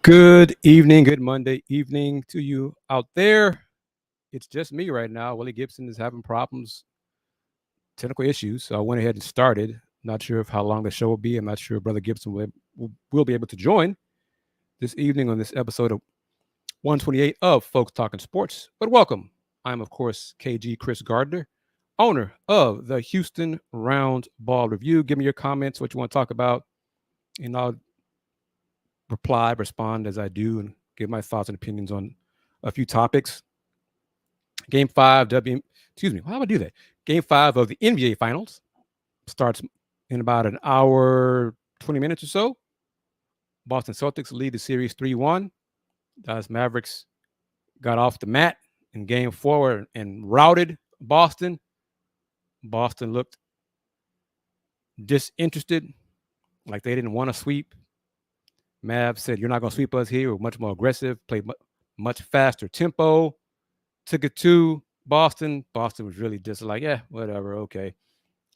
Good evening, good Monday evening to you out there. It's just me right now. Willy Gibson is having problems, technical issues, so I went ahead and started. Not sure of how long the show will be. I'm not sure if Brother Gibson will be able to join this evening on this episode of 128 of Folks Talking Sports. But welcome. I'm, of course, KG Kris Gardner, owner of the Houston Roundball Review. Give me your comments, what you want to talk about, and I'll respond as I do, and give my thoughts and opinions on a few topics. Game 5, how do I do that? Game 5 of the NBA Finals starts in about an hour, 20 minutes or so. Boston Celtics lead the series 3-1. Dallas Mavericks got off the mat in Game 4 and routed Boston. Boston looked disinterested, like they didn't want to sweep. Mavs said, "You're not going to sweep us here." We're much more aggressive, played much faster tempo, took it to Boston. Boston was really just like, yeah, whatever, okay.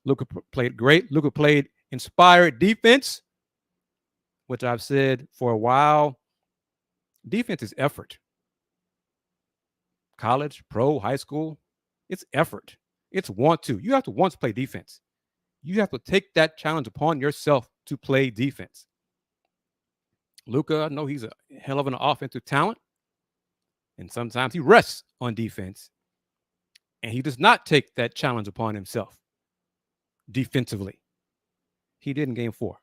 Luka played great. Luka played inspired defense, which I've said for a while. Defense is effort. College, pro, high school, it's effort. It's want to. You have to want to play defense. You have to take that challenge upon yourself to play defense. Luka, I know he's a hell of an offensive talent, and sometimes he rests on defense, and he does not take that challenge upon himself defensively. He did in Game 4.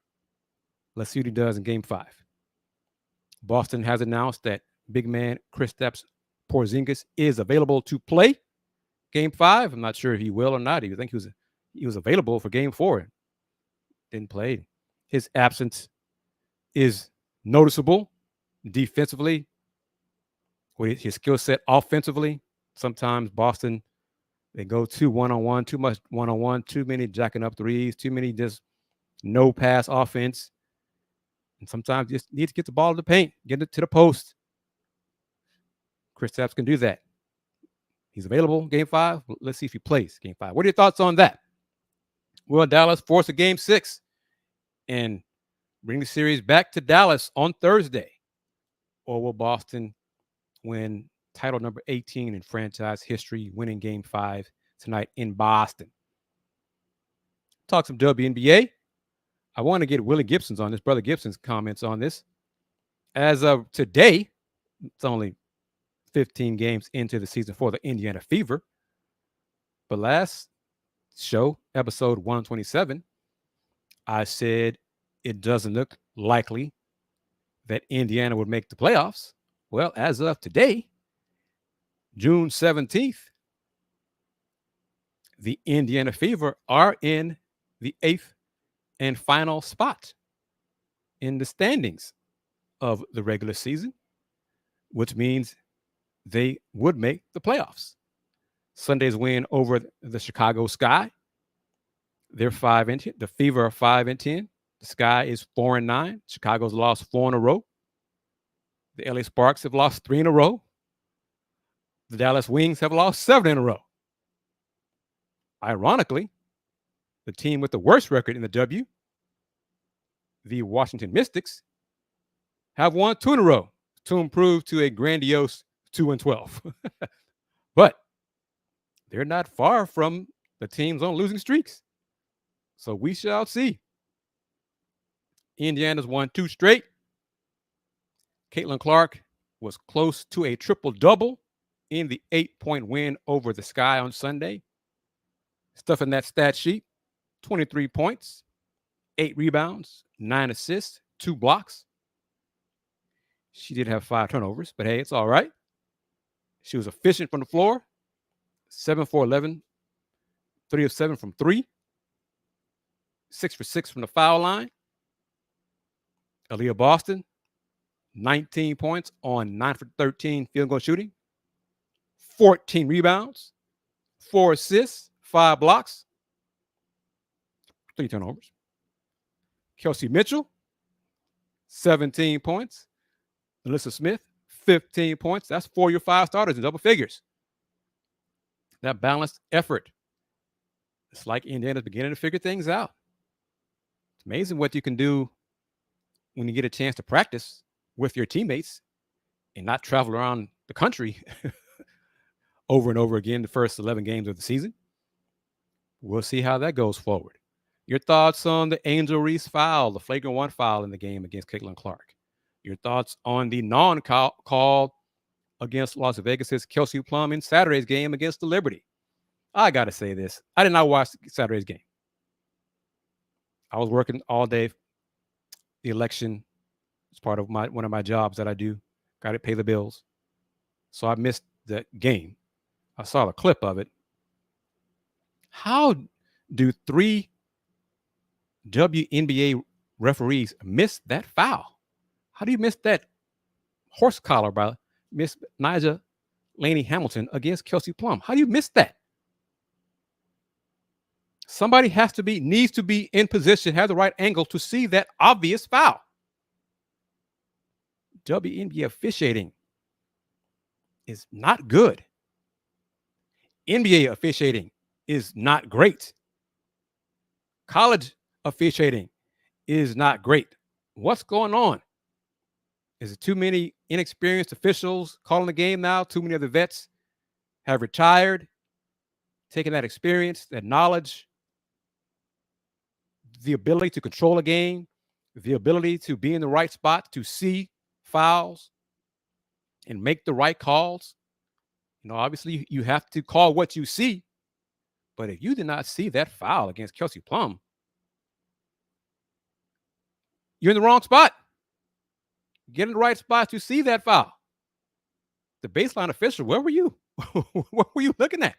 Let's see what he does in Game 5. Boston has announced that big man Kristaps Porzingis is available to play Game 5. I'm not sure if he will or not. I think he was available for Game 4. Didn't play. His absence is noticeable defensively with his skill set offensively. Sometimes Boston, they go too one-on-one, too much one-on-one, too many jacking up threes, too many just no pass offense. And sometimes you just need to get the ball to the paint, get it to the post. Kristaps can do that. He's available Game 5. Let's see if he plays Game 5. What are your thoughts on that? Will Dallas force a Game 6 and bring the series back to Dallas on Thursday? Or will Boston win title number 18 in franchise history, winning Game 5 tonight in Boston? Talk some WNBA. I want to get Willy Gibson's on this, Brother Gibson's comments on this. As of today, it's only 15 games into the season for the Indiana Fever. But last show, episode 127, I said it doesn't look likely that Indiana would make the playoffs. Well, as of today, June 17th, the Indiana Fever are in the 8th and final spot in the standings of the regular season, which means they would make the playoffs. Sunday's win over the Chicago Sky, they're 5-10. The Fever are 5-10. The Sky is 4-9. Chicago's lost 4 in a row. The LA Sparks have lost 3 in a row. The Dallas Wings have lost 7 in a row. Ironically, the team with the worst record in the W, the Washington Mystics, have won 2 in a row to improve to a grandiose 2-12. But they're not far from the teams on losing streaks. So we shall see. Indiana's won 2 straight. Caitlin Clark was close to a triple-double in the 8-point win over the Sky on Sunday. Stuff in that stat sheet: 23 points, 8 rebounds, 9 assists, 2 blocks. She did have 5 turnovers, but hey, it's all right. She was efficient from the floor, 7 for 11, 3 of 7 from 3, 6 for 6 from the foul line. Aaliyah Boston, 19 points on 9 for 13 field goal shooting, 14 rebounds, 4 assists, 5 blocks, 3 turnovers. Kelsey Mitchell, 17 points. Alyssa Smith, 15 points. That's 4 of your 5 starters in double figures. That balanced effort. It's like Indiana's beginning to figure things out. It's amazing what you can do when you get a chance to practice with your teammates and not travel around the country over and over again the first 11 games of the season. We'll see how that goes forward. Your thoughts on the Angel Reese foul, the flagrant 1 foul in the game against Caitlin Clark. Your thoughts on the non-call against Las Vegas's Kelsey Plum in Saturday's game against the Liberty. I got to say this. I did not watch Saturday's game. I was working all day. The election is part of one of my jobs that I do. Got to pay the bills. So I missed the game. I saw a clip of it. How do 3 WNBA referees miss that foul? How do you miss that horse collar by Miss Nyjah Laney Hamilton against Kelsey Plum? How do you miss that? Somebody needs to be in position, have the right angle to see that obvious foul. WNBA officiating is not good. NBA officiating is not great. College officiating is not great. What's going on? Is it too many inexperienced officials calling the game now? Too many of the vets have retired, taking that experience, that knowledge, the ability to control a game, the ability to be in the right spot, to see fouls and make the right calls. Obviously you have to call what you see, but if you did not see that foul against Kelsey Plum, you're in the wrong spot. Get in the right spot to see that foul. The baseline official, where were you? What were you looking at?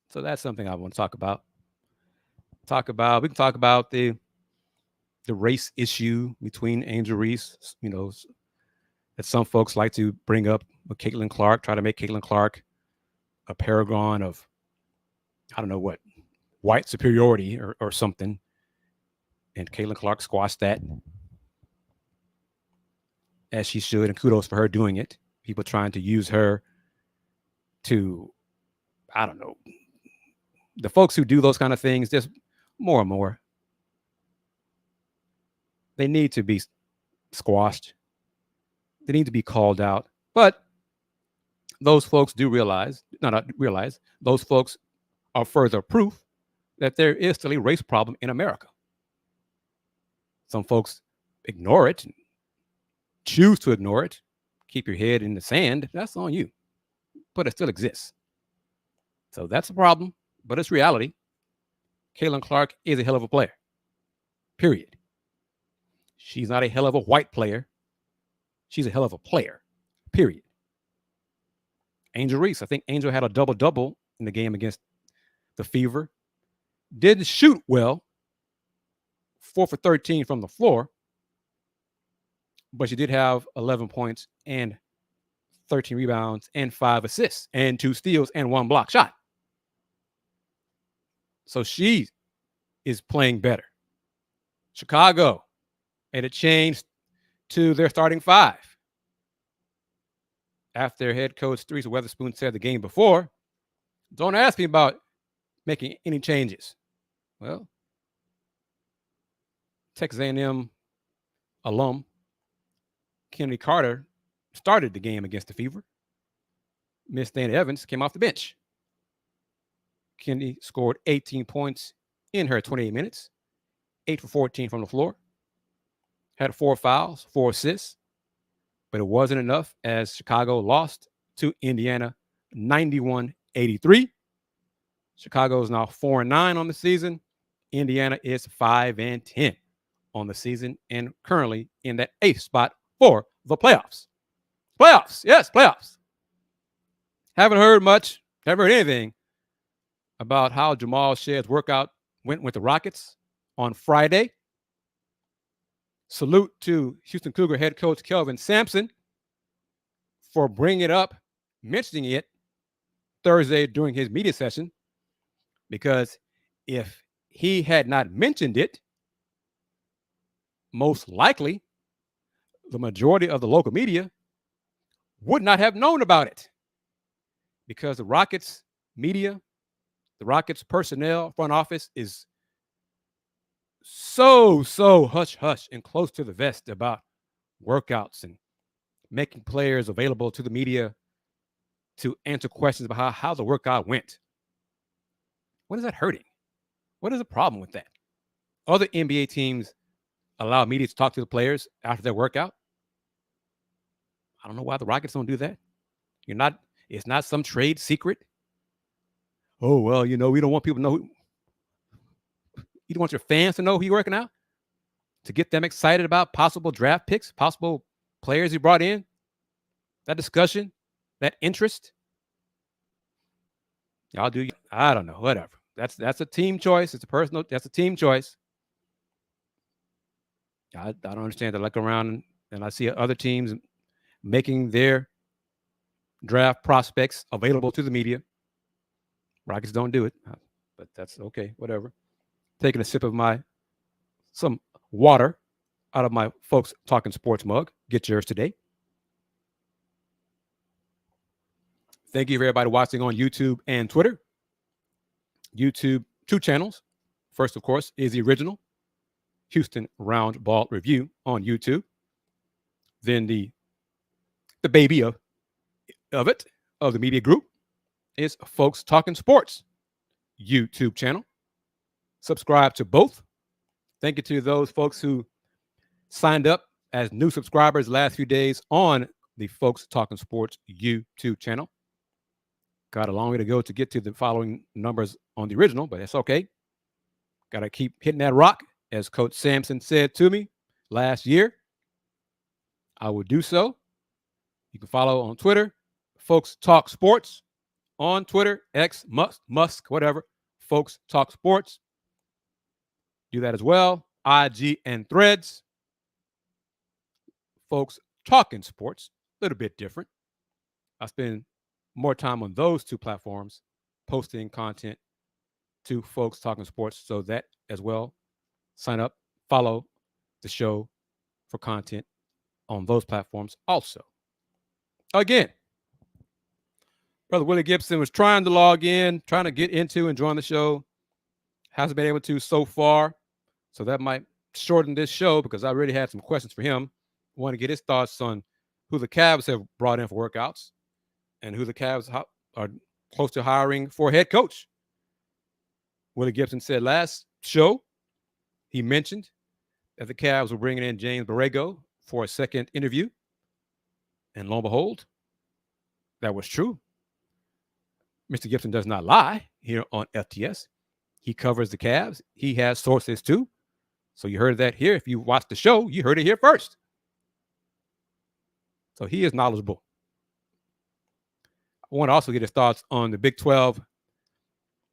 So that's something I want to talk about. We can talk about the race issue between Angel Reese, that some folks like to bring up with Caitlin Clark, try to make Caitlin Clark a paragon of, I don't know what, white superiority or something. And Caitlin Clark squashed that, as she should, and kudos for her doing it. People trying to use her to, I don't know, the folks who do those kind of things, just more and more, they need to be squashed. They need to be called out. But those folks do not realize, those folks are further proof that there is still a race problem in America. Some folks ignore it, choose to ignore it, keep your head in the sand. That's on you. But it still exists. So that's a problem, but it's reality. Caitlin Clark is a hell of a player. Period. She's not a hell of a white player. She's a hell of a player. Period. Angel Reese. I think Angel had a double-double in the game against the Fever. Didn't shoot well. 4 for 13 from the floor. But she did have 11 points and 13 rebounds and 5 assists and 2 steals and 1 block shot. So she is playing better. Chicago made a change to their starting 5. After head coach Teresa Weatherspoon said the game before, don't ask me about making any changes. Well, Texas A&M alum Kennedy Carter started the game against the Fever. Miss Dana Evans came off the bench. Kennedy scored 18 points in her 28 minutes, 8 for 14 from the floor, had 4 fouls, 4 assists, but it wasn't enough as Chicago lost to Indiana 91-83. Chicago is now 4-9 on the season. Indiana is 5-10 on the season and currently in that 8th spot for the playoffs. Playoffs, yes, playoffs. Haven't heard anything about how Jamal Shead's workout went with the Rockets on Friday. Salute to Houston Cougar head coach Kelvin Sampson for bringing it up, mentioning it Thursday during his media session, because if he had not mentioned it, most likely the majority of the local media would not have known about it, because the Rockets media, the Rockets personnel, front office is so hush and close to the vest about workouts and making players available to the media to answer questions about how the workout went. What is that hurting? What is the problem with that? Other NBA teams allow media to talk to the players after their workout. I don't know why the Rockets don't do that. It's not some trade secret. Oh, well, we don't want people to know. You don't want your fans to know who you're working out, to get them excited about possible draft picks, possible players you brought in, that discussion, that interest. Y'all do, I don't know, whatever. That's a team choice. It's a personal, that's a team choice. I don't understand. I look around and I see other teams making their draft prospects available to the media. Rockets don't do it, but that's okay, whatever. Taking a sip of some water out of my folks Talking Sports mug. Get yours today. Thank you for everybody watching on YouTube and Twitter. YouTube, 2 channels. First, of course, is the original Houston Roundball review on YouTube. Then the baby of the media group is Folks Talking Sports YouTube channel. Subscribe to both. Thank you to those folks who signed up as new subscribers the last few days on the Folks Talking Sports YouTube channel. Got a long way to go to get to the following numbers on the original, but it's okay. Got to keep hitting that rock, as Coach Sampson said to me last year. I will do so. You can follow on Twitter, Folks Talk Sports. On Twitter, X, Musk, whatever, Folks Talk Sports. Do that as well. IG and Threads. Folks Talking Sports, a little bit different. I spend more time on those 2 platforms, posting content to Folks Talking Sports. So that as well, sign up, follow the show for content on those platforms also. Again, Brother Willy Gibson was trying to log in, trying to get into and join the show. Hasn't been able to so far. So that might shorten this show because I already had some questions for him. I want to get his thoughts on who the Cavs have brought in for workouts and who the Cavs are close to hiring for head coach. Willy Gibson said last show, he mentioned that the Cavs were bringing in James Borrego for a second interview. And lo and behold, that was true. Mr. Gibson does not lie here on FTS. He covers the Cavs. He has sources too. So you heard that here. If you watched the show, you heard it here first. So he is knowledgeable. I want to also get his thoughts on the Big 12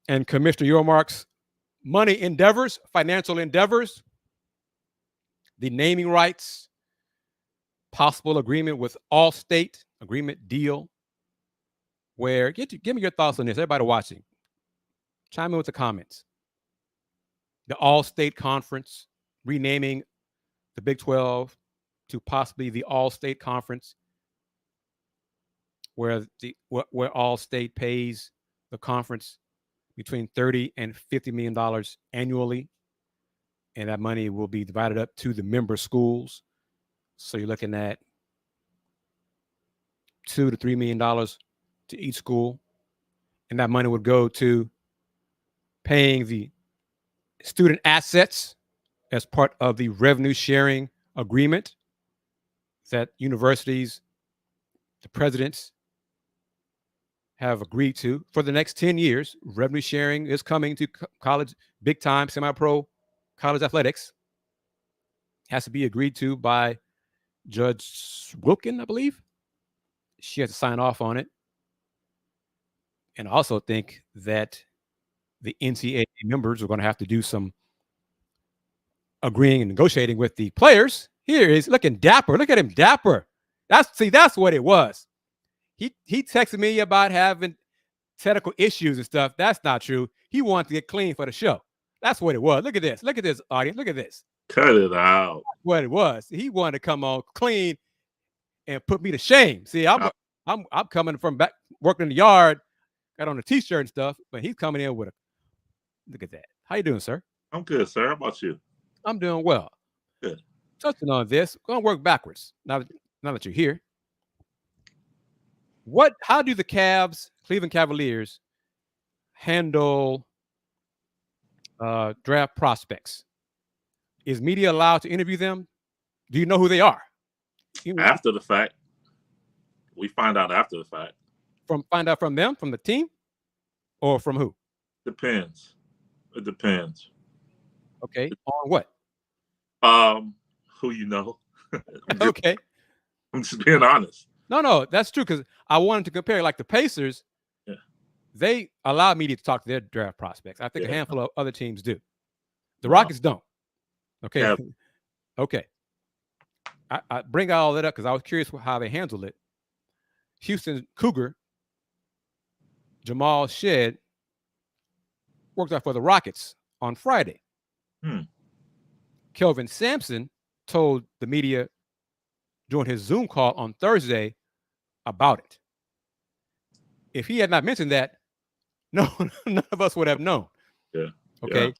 and Commissioner Yormark's money endeavors, financial endeavors, the naming rights, possible agreement with Allstate, agreement deal. Where, give me your thoughts on this. Everybody watching, chime in with the comments. The All-State Conference, renaming the Big 12 to possibly the All-State Conference, where All-State pays the conference between $30 and $50 million annually, and that money will be divided up to the member schools. So you're looking at $2 to $3 million to each school, and that money would go to paying the student assets as part of the revenue sharing agreement that universities, the presidents, have agreed to for the next 10 years. Revenue sharing is coming to college, big time, semi-pro college athletics. Has to be agreed to by Judge Wilkin, I believe. She has to sign off on it. And I also think that the NCAA members are going to have to do some agreeing and negotiating with the players. Here is looking dapper. Look at him, dapper. That's what it was. He texted me about having technical issues and stuff. That's not true. He wanted to get clean for the show. That's what it was. Look at this. Look at this, audience. Look at this. Cut it out. That's what it was. He wanted to come on clean and put me to shame. See, I'm coming from back working in the yard, got on a t-shirt and stuff, but he's coming in with a look at that. How you doing, sir? I'm good, sir. How about you? I'm doing well. Good. Touching on this, going to work backwards. Now that you're here, how do the Cleveland Cavaliers, handle draft prospects? Is media allowed to interview them? Do you know who they are? After the fact, we find out after the fact. Find out from them, from the team, or from who? Depends. It depends. Okay, on what? Who you know? Okay, I'm just being honest. No, that's true, because I wanted to compare, like the Pacers. Yeah. They allow media to talk to their draft prospects. I think a handful of other teams do. The Rockets don't. Okay. Yeah. Okay. I bring all that up because I was curious how they handled it. Houston Cougar, Jamal Shead, worked out for the Rockets on Friday. Kelvin Sampson told the media during his Zoom call on Thursday about it. If he had not mentioned that, none of us would have known. Yeah. Okay. Yeah.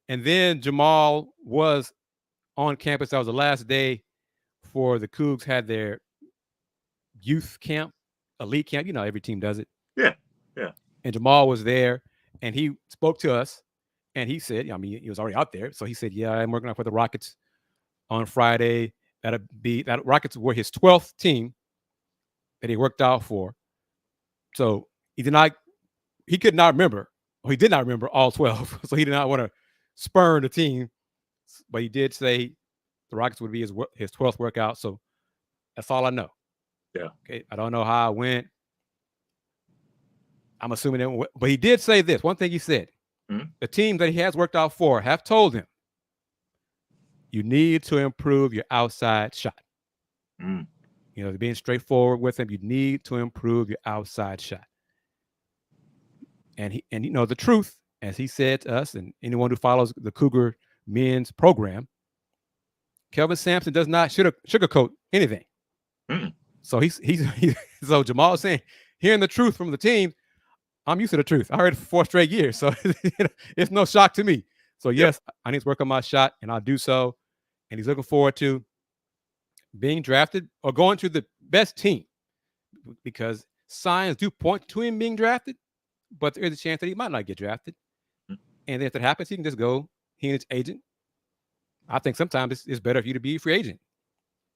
And then Jamal was on campus. That was the last day for the Cougs had their youth camp, elite camp. You know, every team does it. Yeah. Yeah. And Jamal was there, and he spoke to us, and he said, I mean, he was already out there. So he said, yeah, I'm working out for the Rockets on Friday. That Rockets were his 12th team that he worked out for. So he did not remember all 12. So he did not want to spurn the team. But he did say the Rockets would be his 12th workout. So that's all I know. Yeah. Okay. I don't know how it went. I'm assuming it, but he did say this. One thing he said, the team that he has worked out for have told him, you need to improve your outside shot. You know, being straightforward with him, you need to improve your outside shot. And you know, the truth, as he said to us and anyone who follows the Cougar men's program, Kelvin Sampson does not sugarcoat anything. So so Jamal is saying, hearing the truth from the team, I'm used to the truth. I heard it for 4 straight years, so it's no shock to me. So yes, I need to work on my shot, and I'll do so. And he's looking forward to being drafted or going to the best team, because signs do point to him being drafted, but there is a chance that he might not get drafted. And if that happens, he can just go, he and his agent. I think sometimes it's better for you to be a free agent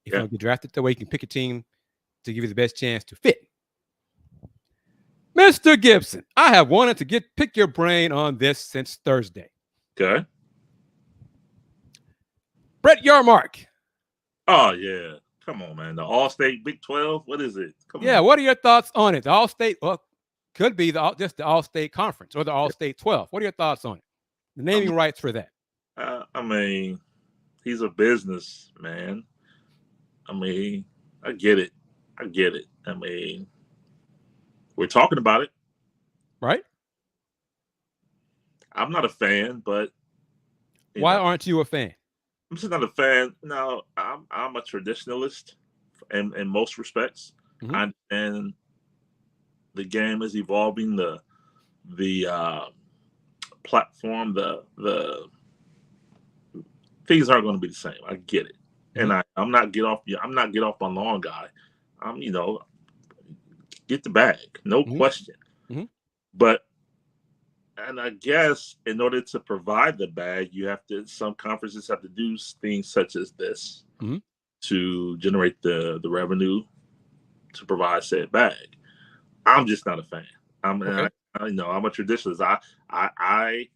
if you don't get drafted. That way you can pick a team to give you the best chance to fit. Mr. Gibson, I have wanted to pick your brain on this since Thursday. Okay. Brett Yarmark. Oh, yeah. Come on, man. The Allstate Big 12. What is it? Come on. What are your thoughts on it? The Allstate, could be just the Allstate Conference or the Allstate 12. What are your thoughts on it? The naming rights for that. I mean, he's a business man. I mean, I get it. I mean, we're talking about it. Right? I'm not a fan, but why aren't you a fan? I'm just not a fan. No, I'm a traditionalist in most respects. And the game is evolving. The platform, the things aren't going to be the same. I get it, and I'm not get off my lawn guy. I'm get the bag, no question. But and I guess in order to provide the bag, some conferences have to do things such as this to generate the revenue to provide said bag. I'm just not a fan. I'm a traditionalist. I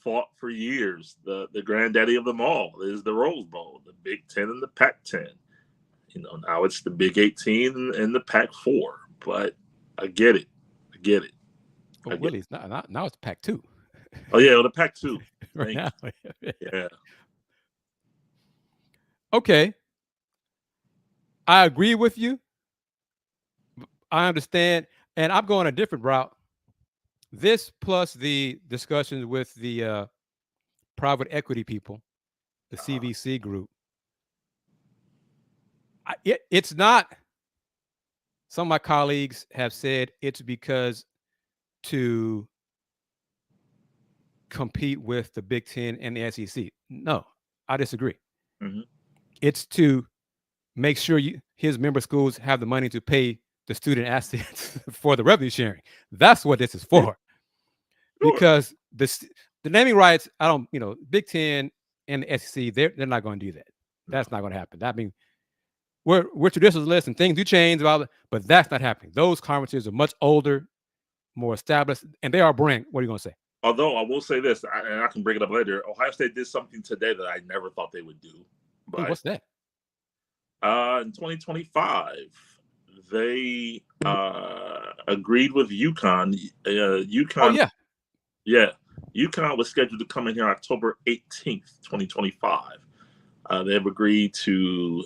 fought for years. The granddaddy of them all is the Rose Bowl, the Big 10 and the Pac-10. Now it's the Big 18 and the Pac-4. But I get it. Oh, Willie, now it's Pac-2. Oh yeah, the Pac-2. Right now. Yeah. Okay. I agree with you. I understand, and I'm going a different route. This plus the discussions with the private equity people, the CVC group. It's not. Some of my colleagues have said it's because to compete with the Big Ten and the SEC. No, I disagree. Mm-hmm. It's to make sure his member schools have the money to pay the student assets for the revenue sharing. That's what this is for. Sure. Because the naming rights, I don't, Big Ten and the SEC, they're not going to do that. That's not going to happen. I mean, we're traditionalists and things do change about it, but that's not happening. Those conferences are much older, more established, and they are brand. What are you going to say? Although I will say this, and I can bring it up later, Ohio State did something today that I never thought they would do. But what's that? In 2025, they agreed with UConn. UConn. Yeah. UConn was scheduled to come in here October 18th, 2025. They have agreed to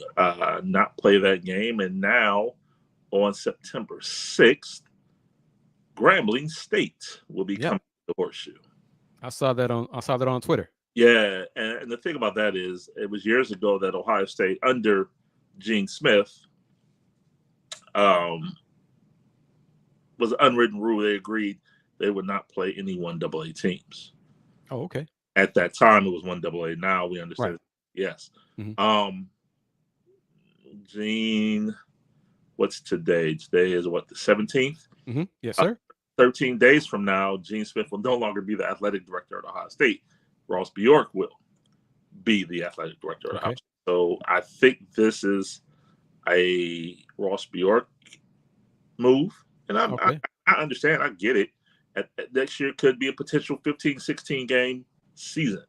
not play that game. And now on September 6th, Grambling State will be coming to the Horseshoe. I saw that on Twitter. Yeah. And the thing about that is it was years ago that Ohio State under Gene Smith was an unwritten rule. They agreed they would not play any 1AA teams. Oh, okay. At that time, it was 1AA. Now we understand. Right. Yes. Mm-hmm. Gene, what's today? Today is what, the 17th? Mm-hmm. Yes, sir. 13 days from now, Gene Smith will no longer be the athletic director at Ohio State. Ross Bjork will be the athletic director at Ohio State. So I think this is a Ross Bjork move. And I understand. I get it. Next year could be a potential 15, 16 game season.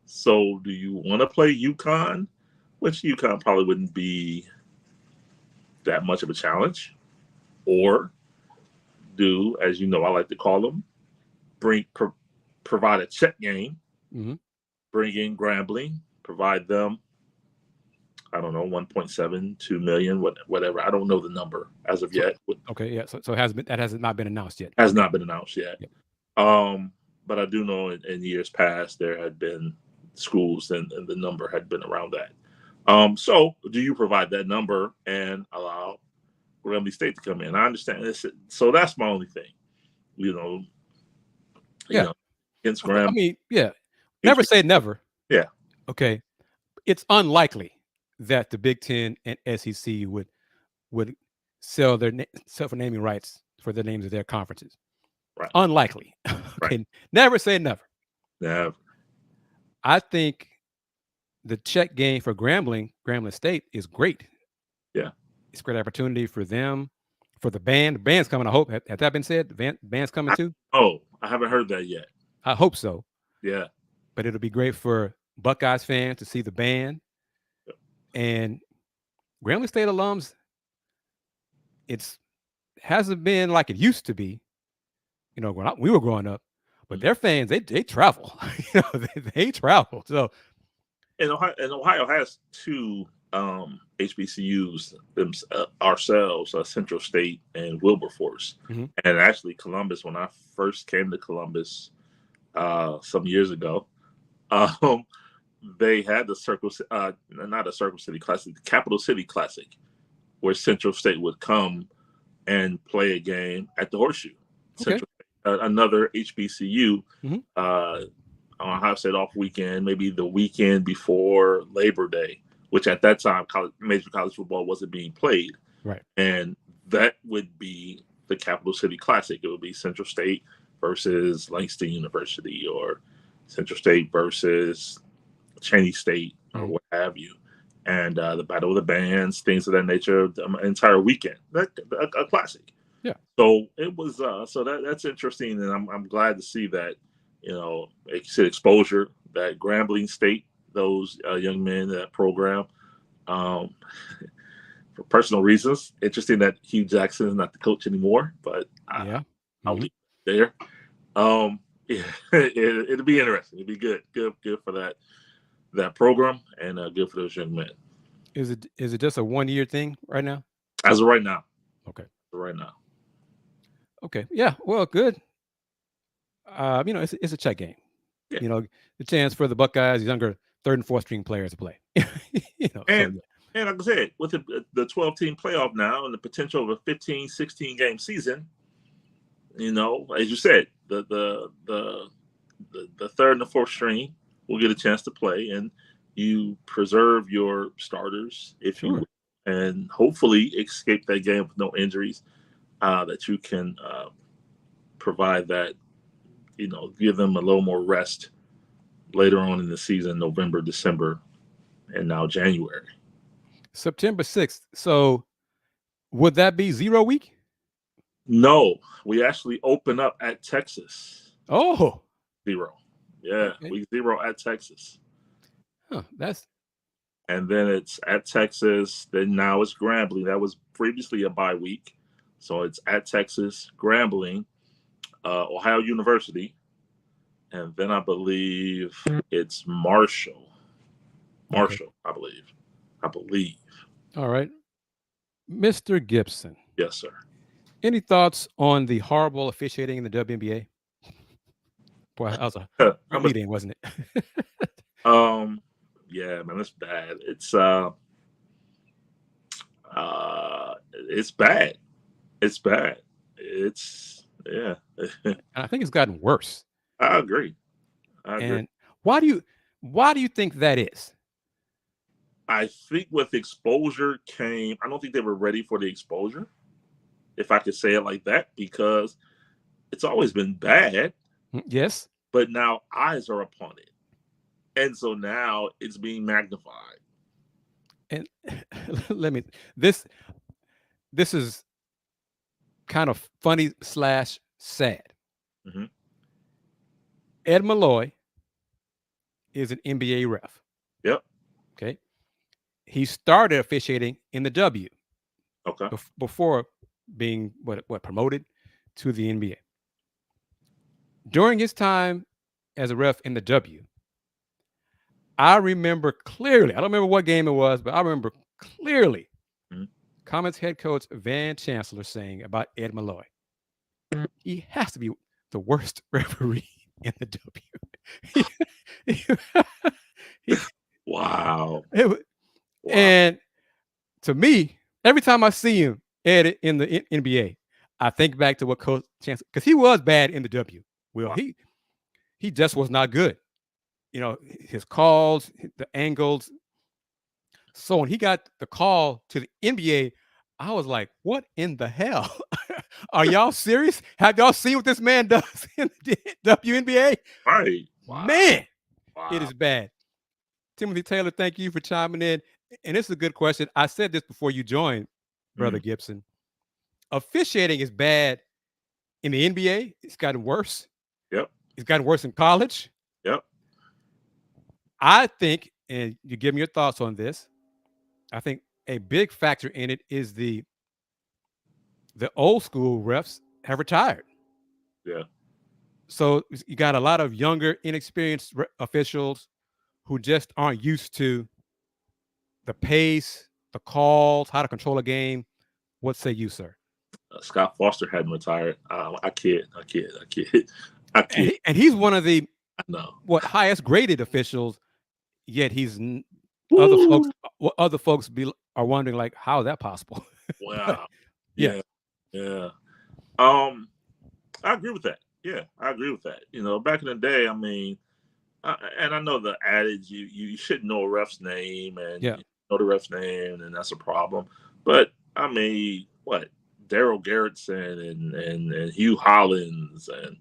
So do you want to play UConn? Which UConn probably wouldn't be that much of a challenge. Or do, as you know, I like to call them, provide a check game, bring in Grambling, provide them, I don't know, 1.7, 2 million, whatever. I don't know the number as of yet. Okay, yeah. So that has not been announced yet. Has not been announced yet. Yep. But I do know in years past there had been schools and the number had been around that. So do you provide that number and allow Grambling State to come in? I understand this. So that's my only thing. Against Grambling. I mean, yeah. Never say never. Yeah. Okay. It's unlikely that the Big Ten and SEC would sell for naming rights for the names of their conferences. Right. Unlikely. Okay. Right. Never say never. Never. I think the check game for Grambling State is great. Yeah. It's a great opportunity for them, for the band. The band's coming, I hope. Has that been said? The band's coming too? Oh, I haven't heard that yet. I hope so. Yeah. But it'll be great for Buckeyes fans to see the band. And Grambling State alums, hasn't been like it used to be, when we were growing up. But their fans, they travel. They travel. So, and Ohio has two HBCUs ourselves, Central State and Wilberforce. Mm-hmm. And actually, Columbus. When I first came to Columbus some years ago, they had the not a Circle City Classic, the Capital City Classic, where Central State would come and play a game at the Horseshoe. Okay. Central State, another HBCU mm-hmm. On Ohio State off weekend, maybe the weekend before Labor Day, which at that time major college football wasn't being played. Right. And that would be the Capital City Classic. It would be Central State versus Langston University, or Central State versus Cheney State, or what have you. And the Battle of the Bands, things of that nature, the entire weekend. A classic. Yeah. So it was. So that's interesting, and I'm glad to see that. Like you said, exposure that Grambling State, those young men, that program. For personal reasons, interesting that Hugh Jackson is not the coach anymore, but I'll leave it there. It'll be interesting. It'll be good for that program, and good for those young men. Is it just a 1 year thing right now? As of right now. Okay. Right now. Okay. Yeah. Well, good. It's a check game. Yeah. The chance for the Buckeyes, younger third and fourth string players to play. And like I said, with the 12-team playoff now and the potential of a 15, 16 game season, as you said, the third and the fourth string will get a chance to play, and you preserve your starters if Sure. you will, and hopefully escape that game with no injuries. That you can provide that, give them a little more rest later on in the season, November, December, and now January. September 6th. So would that be 0 week? No, we actually open up at Texas. Oh. 0. Yeah, Okay. week 0 at Texas. Huh, and then it's at Texas. Then now it's Grambling. That was previously a bye week. So it's at Texas, Grambling, Ohio University, and then I believe it's Marshall. Okay. I believe. All right. Mr. Gibson. Yes, sir. Any thoughts on the horrible officiating in the WNBA? Boy, that was a meeting, wasn't it? Yeah, man, it's bad. It's bad. It's bad. Yeah. And I think it's gotten worse. I agree. And why do you think that is? I think with exposure came, I don't think they were ready for the exposure, if I could say it like that, because it's always been bad. Yes. But now eyes are upon it. And so now it's being magnified. And this is kind of funny / sad. Mm-hmm. Ed Malloy is an NBA ref. Yep. Okay. He started officiating in the W. Okay. Before being promoted to the NBA. During his time as a ref in the W, I remember clearly, I don't remember what game it was, but I remember clearly Comets head coach Van Chancellor saying about Ed Malloy, he has to be the worst referee in the W. Wow. And to me, every time I see him, Ed, in the NBA, I think back to what Coach Chancellor, because he was bad in the W. Well, he just was not good. His calls, the angles. So when he got the call to the NBA, I was like, what in the hell? Are y'all serious? Have y'all seen what this man does in the WNBA? Right. Wow. Man, It is bad. Timothy Taylor, thank you for chiming in. And it's a good question. I said this before you joined, Brother Gibson. Officiating is bad in the NBA. It's gotten worse. Yep. It's gotten worse in college. Yep. I think, and you give me your thoughts on this, I think a big factor in it is the old school refs have retired. Yeah. So you got a lot of younger, inexperienced officials who just aren't used to the pace, the calls, how to control a game. What say you, sir? Scott Foster hadn't retired. I kid. And he's one of the highest graded officials. Yet he's other folks are wondering, like, how is that possible? Wow. Yeah. I agree with that. Yeah, I agree with that. Back in the day, I mean, and I know the adage you should know a ref's name and you know the ref's name, and that's a problem. But I mean, what Daryl Garrettson and Hugh Hollins and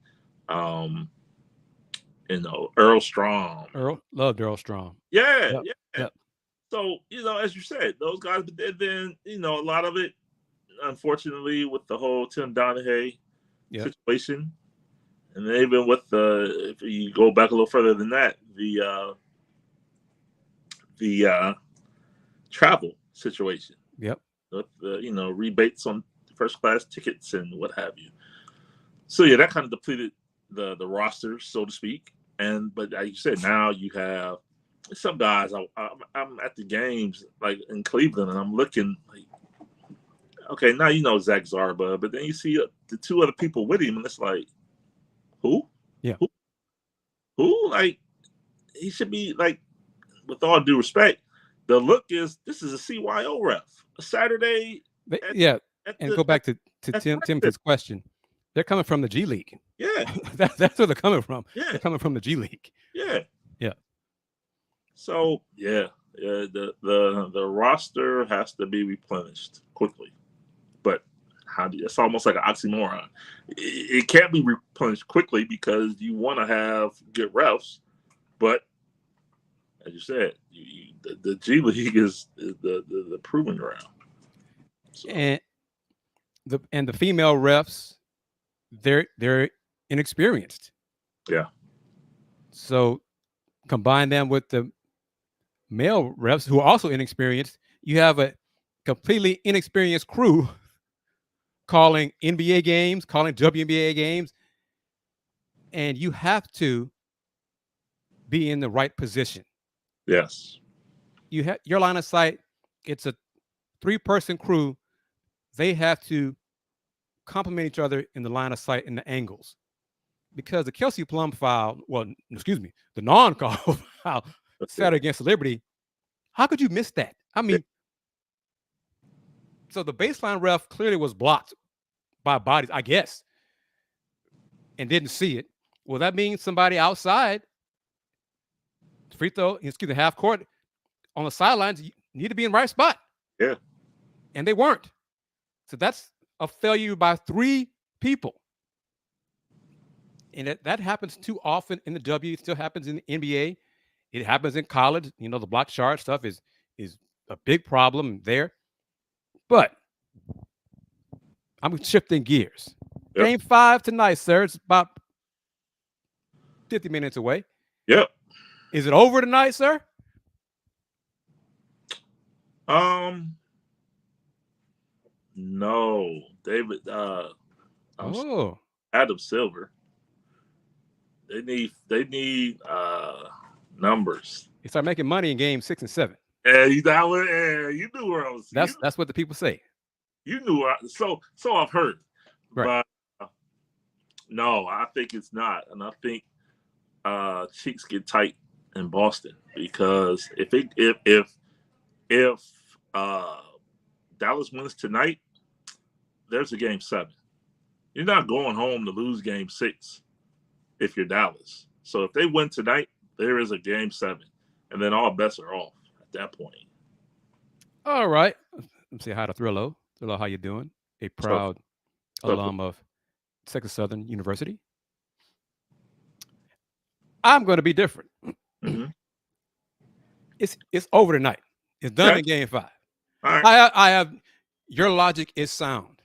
Earl Strom. Loved Earl Strom. Yeah. So, as you said, those guys, but then, a lot of it, unfortunately, with the whole Tim Donaghy situation, and then even with if you go back a little further than that, the travel situation. Yep. With the, rebates on first class tickets and what have you. So, yeah, that kind of depleted the roster, so to speak. But like you said, now you have some guys. I'm at the games like in Cleveland, and I'm looking like, okay, now Zach Zarba, but then you see the two other people with him, and it's like, who? Yeah. Who? Like, he should be like, with all due respect, the look is this is a CYO ref, a Saturday. Go back to Timothy's question. They're coming from the G League. Yeah. That's where they're coming from. Yeah. They're coming from the G League. Yeah. Yeah. So the roster has to be replenished quickly, but it's almost like an oxymoron. It can't be replenished quickly because you want to have good refs, but as you said, the G League is the proving ground. So. And the female refs, they're inexperienced. Yeah. So combine them with the male refs who are also inexperienced, you have a completely inexperienced crew calling NBA games, calling WNBA games, and you have to be in the right position. Yes. You have your line of sight. It's a 3-person crew. They have to complement each other in the line of sight and the angles, because the Kelsey Plum foul, the non-call foul Saturday against Liberty. How could you miss that? I mean, so the baseline ref clearly was blocked by bodies, I guess, and didn't see it. Well, that means somebody outside half court on the sidelines, you need to be in the right spot. Yeah. And they weren't. So that's a failure by 3 people. And that happens too often in the W. It still happens in the NBA. It happens in college. The block shard stuff is a big problem there. But I'm shifting gears. Yep. Game 5 tonight, sir. It's about 50 minutes away. Yep. Is it over tonight, sir? No. David Adam Silver. They need numbers. They start making money in game 6 and 7. Yeah, you knew where I was. That's what the people say. You knew so I've heard. Right. But no, I think it's not. And I think cheeks get tight in Boston, because if Dallas wins tonight, there's a game 7. You're not going home to lose game 6 if you're Dallas. So if they win tonight, there is a game 7, and then all bets are off at that point. All right. Let me say hi to Thrillo. Thrillo, how you doing? A proud alum of Texas Southern University. I'm going to be different. Mm-hmm. It's over tonight. It's done in game 5. All right. I have your logic is sound.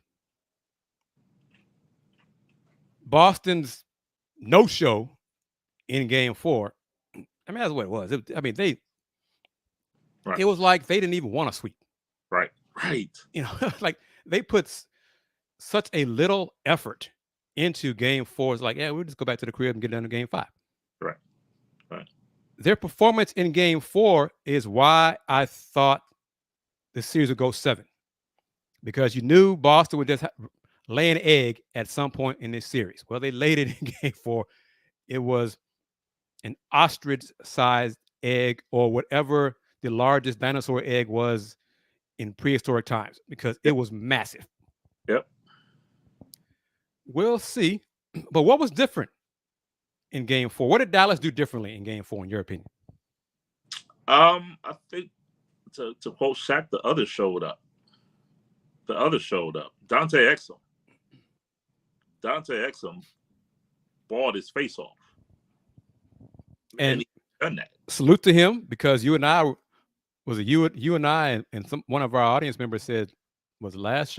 Boston's no-show in game 4. I mean, that's what it was. It was like they didn't even want to sweep. Right. Like they put such a little effort into game 4. It's like, we'll just go back to the crib and get done in game 5. Right. Their performance in game 4 is why I thought the series would go 7, because you knew Boston would just lay an egg at some point in this series. Well, they laid it in game 4. It was an ostrich-sized egg, or whatever the largest dinosaur egg was in prehistoric times, because it was massive. Yep. We'll see. But what was different in game 4? What did Dallas do differently in game 4, in your opinion? I think, to quote Shaq, the other showed up. Dante Exum balled his face off. And he done that. Salute to him, because you and I and one of our audience members said, was the last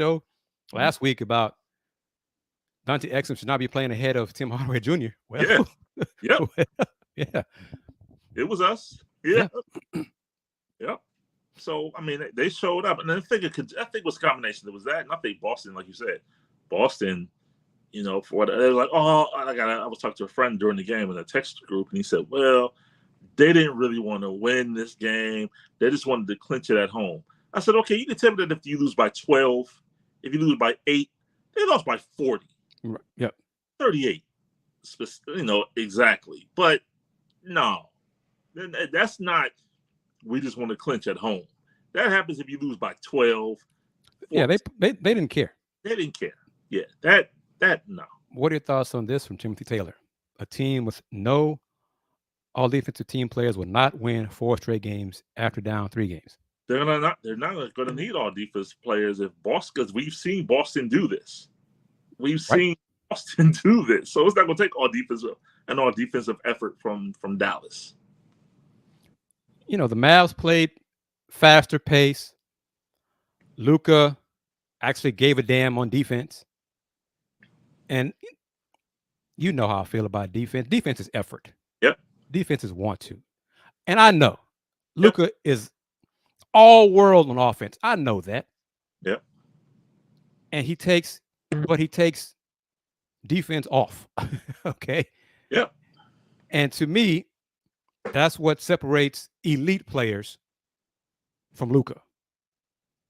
week, about Dante Exum should not be playing ahead of Tim Hardaway Jr. Well, yeah. Yeah. It was us. Yeah. Yep. So, I mean, they showed up. And I think it was a combination. There was that. And I think Boston, like you said, for what they were like, I was talking to a friend during the game in a text group, and he said, well, they didn't really want to win this game. They just wanted to clinch it at home. I said, okay, you can tell me that if you lose by 12, if you lose by 8, they lost by 40. Right. Yep. 38. Exactly. But no, that's not, we just want to clinch at home. That happens if you lose by 12. 14. Yeah, they didn't care. They didn't care. Yeah, that no. What are your thoughts on this from Timothy Taylor? A team with no all defensive team players will not win 4 straight games after down 3 games. They're not going to need all defensive players if Boston, because we've seen Boston do this. We've seen Boston do this, so it's not going to take all defensive effort from Dallas. The Mavs played faster pace. Luka actually gave a damn on defense, and you know how I feel about defense. Defense is effort. Yep. Defense is want to, and I know Luka is all world on offense. I know that. Yep. And he takes defense off. Okay. Yep. And to me, that's what separates elite players from Luka.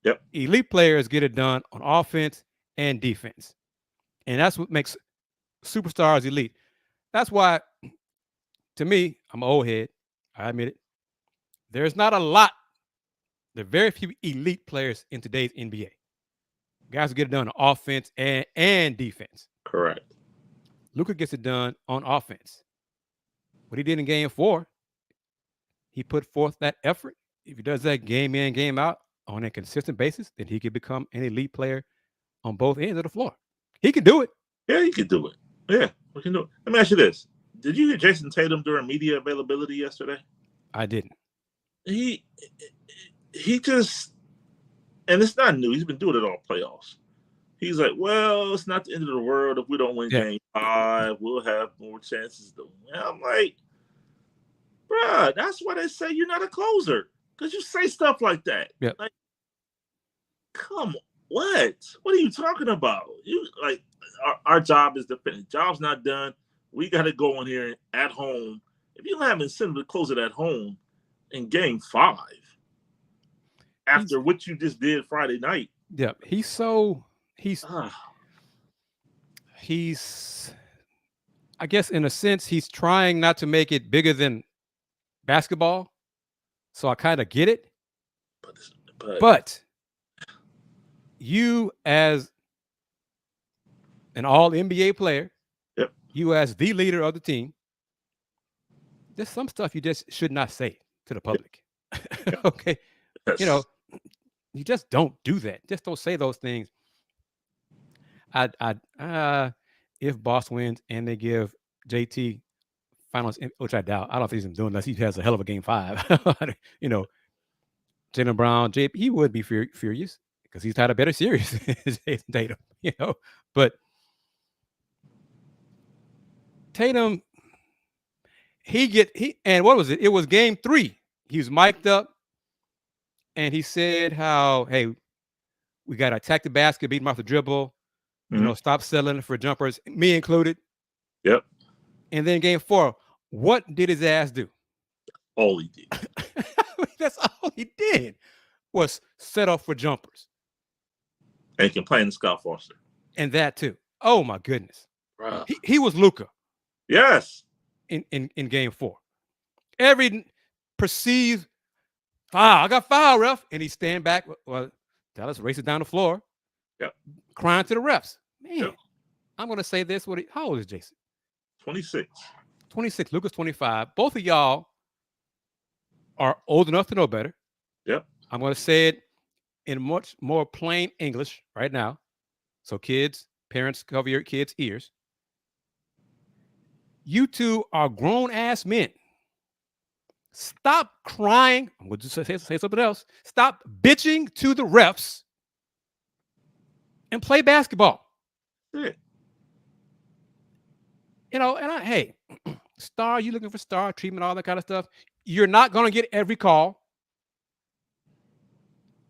Yep. Elite players get it done on offense and defense. And that's what makes superstars elite. That's why, to me, I'm an old head. I admit it. There are very few elite players in today's NBA. Guys who get it done on offense and defense. Correct. Luka gets it done on offense. What he did in game 4, he put forth that effort. If he does that game in, game out on a consistent basis, then he could become an elite player on both ends of the floor. He could do it. Yeah, he could do it. Yeah, we can do it. Let me ask you this. Did you hear Jayson Tatum during media availability yesterday? I didn't. He just, and it's not new. He's been doing it all playoffs. He's like, well, it's not the end of the world if we don't win game 5. We'll have more chances to win. I'm like, bruh, that's why they say you're not a closer, because you say stuff like that. Yep. Like, come on, what? What are you talking about? Our job is to finish. Job's not done. We got to go in here at home. If you don't have incentive to close it at home in game 5, after what you just did Friday night. Yeah, he's I guess in a sense, he's trying not to make it bigger than basketball. So I kind of get it. But you as an all NBA player, you as the leader of the team, there's some stuff you just should not say to the public. Okay. Yes. You just don't do that. Just don't say those things. If Boss wins and they give JT finals, which I doubt. I don't think he's doing unless he has a hell of a game 5. Jaylen Brown, he would be furious because he's had a better series than Jayson Tatum, But Tatum, and what was it? It was game 3. He was mic'd up and he said how, hey, we got to attack the basket, beat him off the dribble, stop settling for jumpers, me included. Yep. And then game 4, what did his ass do? All he did. That's all he did was set up for jumpers. And he can play in Scott Foster. And that too. Oh my goodness. Wow. He was Luka. Yes. In game 4. Every perceived foul. I got foul, ref. And he stand back. Well, Dallas races down the floor. Yep. Crying to the refs. Man, yep. I'm going to say this. How old is Jayson? 26. 26. Luka's 25. Both of y'all are old enough to know better. Yep. I'm going to say it in much more plain English right now. So kids, parents, cover your kids' ears. You two are grown-ass men. Stop crying. I'm going to say something else. Stop bitching to the refs and play basketball. Yeah. Hey, star, you looking for star treatment, all that kind of stuff. You're not going to get every call.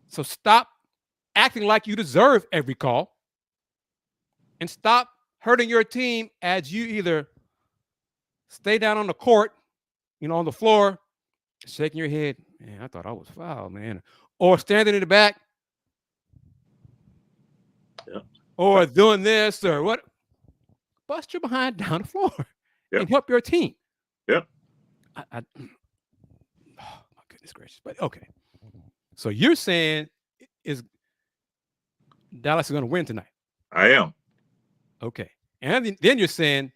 So stop acting like you deserve every call. And stop hurting your team as you either stay down on the court, on the floor, shaking your head. Man, I thought I was fouled, man. Or standing in the back. Yep. Or doing this or what. Bust your behind down the floor and help your team. Yep. Oh, my goodness gracious. But okay. So you're saying Dallas is going to win tonight? I am. Okay. And then you're saying